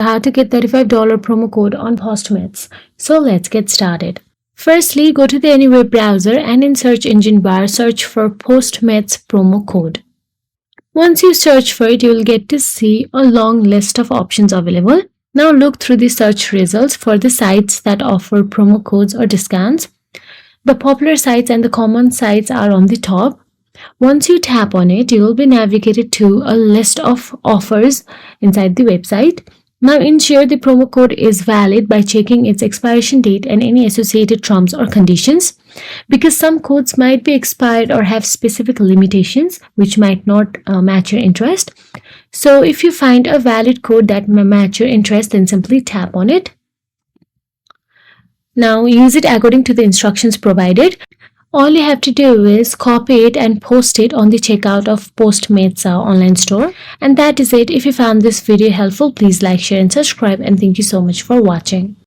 How to get $35 promo code on Postmates. So let's get started. Firstly, go to any web browser and in search engine bar search for Postmates promo code. Once you search for it, you will get to see a long list of options available. Now look through the search results for the sites that offer promo codes or discounts. The popular sites and the common sites are on the top. Once you tap on it, you will be navigated to a list of offers inside the website. Now ensure the promo code is valid by checking its expiration date and any associated terms or conditions, because some codes might be expired or have specific limitations which might not match your interest. So if you find a valid code that may match your interest, then simply tap on it. Now use it according to the instructions provided. All you have to do is copy it and post it on the checkout of Postmates online store. And that is it. If you found this video helpful, please like, share and subscribe, and thank you so much for watching.